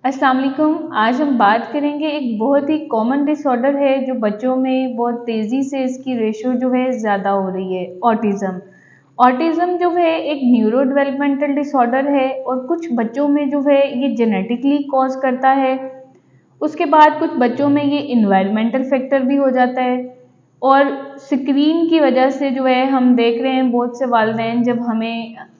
अस्सलाम वालेकुम। आज हम बात करेंगे एक बहुत ही कॉमन डिसऑर्डर है जो बच्चों में बहुत तेज़ी से इसकी रेशो जो है ज़्यादा हो रही है, ऑटिज़म। ऑटिज़म जो है एक न्यूरो डेवलपमेंटल डिसऑर्डर है और कुछ बच्चों में जो है ये जेनेटिकली कॉज करता है। उसके बाद कुछ बच्चों में ये इन्वायरमेंटल फैक्टर भी हो जाता है और स्क्रीन की वजह से जो है हम देख रहे हैं बहुत से वालिदैन जब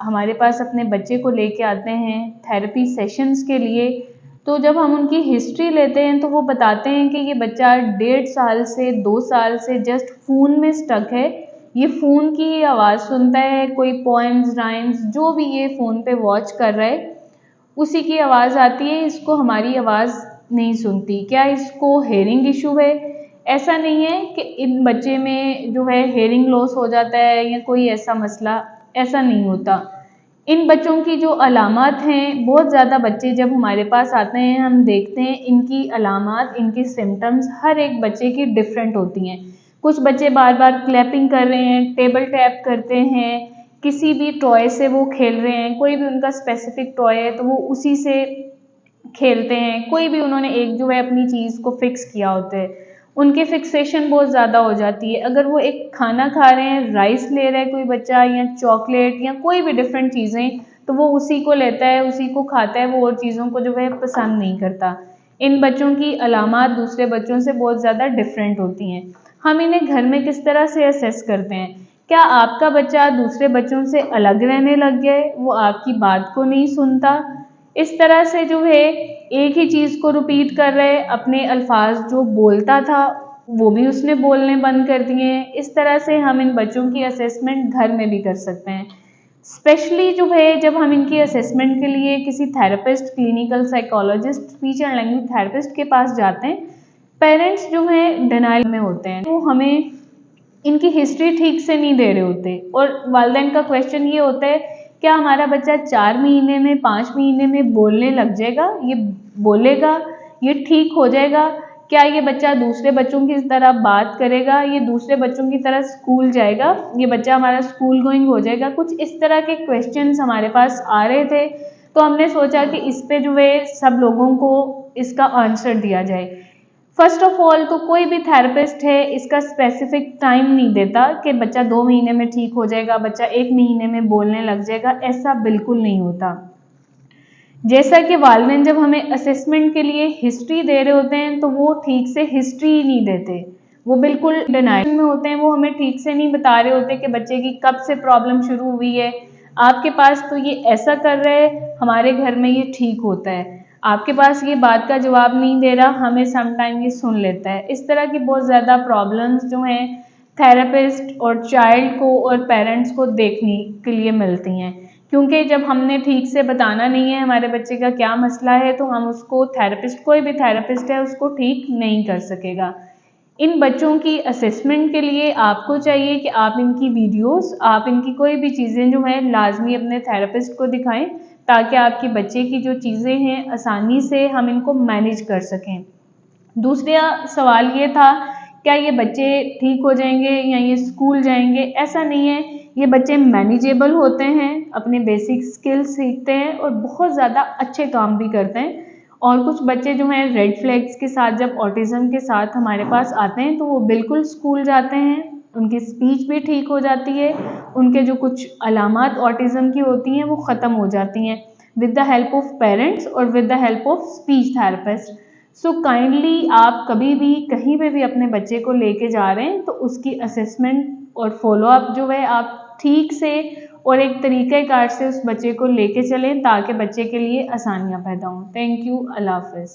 हमारे पास अपने बच्चे को लेके आते हैं थेरेपी सेशंस के लिए, तो जब हम उनकी हिस्ट्री लेते हैं तो वो बताते हैं कि ये बच्चा 1.5 साल से 2 साल से जस्ट फ़ोन में स्टक है। ये फ़ोन की ही आवाज़ सुनता है, कोई पोएम्स, राइम्स जो भी ये फ़ोन पे वॉच कर रहा है उसी की आवाज़ आती है, इसको हमारी आवाज़ नहीं सुनती। क्या इसको हेयरिंग इशू है? ऐसा नहीं है कि इन बच्चे में जो है हेयरिंग लॉस हो जाता है या कोई ऐसा मसला, ऐसा नहीं होता। इन बच्चों की जो अलामात हैं, बहुत ज़्यादा बच्चे जब हमारे पास आते हैं हम देखते हैं इनकी अलामात, इनकी सिम्टम्स हर एक बच्चे की डिफरेंट होती हैं। कुछ बच्चे बार बार क्लैपिंग कर रहे हैं, टेबल टैप करते हैं, किसी भी टॉय से वो खेल रहे हैं, कोई भी उनका स्पेसिफिक टॉय है तो वो उसी से खेलते हैं, कोई भी उन्होंने एक जो है अपनी चीज़ को फिक्स किया होता है, उनकी फिक्सेशन बहुत ज़्यादा हो जाती है। अगर वो एक खाना खा रहे हैं, राइस ले रहा है कोई बच्चा या चॉकलेट या कोई भी डिफरेंट चीज़ें, तो वो उसी को लेता है, उसी को खाता है, वो और चीज़ों को जो है पसंद नहीं करता। इन बच्चों की अलामात दूसरे बच्चों से बहुत ज़्यादा डिफरेंट होती हैं। हम इन्हें घर में किस तरह से असेस करते हैं? क्या आपका बच्चा दूसरे बच्चों से अलग रहने लग गया है, वो आपकी बात को नहीं सुनता, इस तरह से जो है एक ही चीज़ को रिपीट कर रहे, अपने अल्फाज जो बोलता था वो भी उसने बोलने बंद कर दिए हैं। इस तरह से हम इन बच्चों की असेसमेंट घर में भी कर सकते हैं। स्पेशली जो है जब हम इनकी असेसमेंट के लिए किसी therapist, clinical psychologist, speech and language therapist के पास जाते हैं, पेरेंट्स जो हैं डिनाइल में होते हैं, वो हमें इनकी हिस्ट्री ठीक से नहीं दे रहे होते और वालिदैन का क्वेश्चन ये होता है क्या हमारा बच्चा 4 महीने में, 5 महीने में बोलने लग जाएगा, ये बोलेगा, ये ठीक हो जाएगा, क्या ये बच्चा दूसरे बच्चों की तरह बात करेगा, ये दूसरे बच्चों की तरह स्कूल जाएगा, ये बच्चा हमारा स्कूल गोइंग हो जाएगा। कुछ इस तरह के क्वेश्चंस हमारे पास आ रहे थे, तो हमने सोचा कि इस पे जो है सब लोगों को इसका आंसर दिया जाए। फर्स्ट ऑफ ऑल तो कोई भी थेरेपिस्ट है इसका स्पेसिफिक टाइम नहीं देता कि बच्चा 2 महीने में ठीक हो जाएगा, बच्चा 1 महीने में बोलने लग जाएगा, ऐसा बिल्कुल नहीं होता। जैसा कि वालिदैन जब हमें असेसमेंट के लिए हिस्ट्री दे रहे होते हैं तो वो ठीक से हिस्ट्री ही नहीं देते, वो बिल्कुल डिनाइल में होते हैं, वो हमें ठीक से नहीं बता रहे होते कि बच्चे की कब से प्रॉब्लम शुरू हुई है, आपके पास तो ये ऐसा कर रहा है, हमारे घर में ये ठीक होता है, आपके पास ये बात का जवाब नहीं दे रहा, हमें समटाइम ये सुन लेता है। इस तरह की बहुत ज़्यादा प्रॉब्लम्स जो हैं थेरेपिस्ट और चाइल्ड को और पेरेंट्स को देखने के लिए मिलती हैं, क्योंकि जब हमने ठीक से बताना नहीं है हमारे बच्चे का क्या मसला है तो हम उसको थेरेपिस्ट, कोई भी थेरेपिस्ट है उसको ठीक नहीं कर सकेगा। इन बच्चों की असेसमेंट के लिए आपको चाहिए कि आप इनकी वीडियोस, आप इनकी कोई भी चीज़ें जो हैं लाजमी अपने थेरेपिस्ट को दिखाएं, ताकि आपके बच्चे की जो चीज़ें हैं आसानी से हम इनको मैनेज कर सकें। दूसरा सवाल ये था क्या ये बच्चे ठीक हो जाएंगे या ये स्कूल जाएंगे? ऐसा नहीं है, ये बच्चे मैनेजेबल होते हैं, अपने बेसिक स्किल्स सीखते हैं और बहुत ज़्यादा अच्छे काम भी करते हैं। और कुछ बच्चे जो हैं रेड फ्लैग्स के साथ जब ऑटिज़म के साथ हमारे पास आते हैं तो वो बिल्कुल स्कूल जाते हैं, उनकी स्पीच भी ठीक हो जाती है, उनके जो कुछ अलामात ऑटिज़म की होती हैं वो ख़त्म हो जाती हैं with the help of parents और with the help of speech therapist. So kindly आप कभी भी कहीं पे भी अपने बच्चे को लेके जा रहे हैं तो उसकी असेसमेंट और फॉलोअप जो है आप ठीक से और एक तरीक़ेकार से उस बच्चे को लेके चलें ताकि बच्चे के लिए आसानियाँ पैदा हों। Thank you. अल्लाह हाफ़िज़।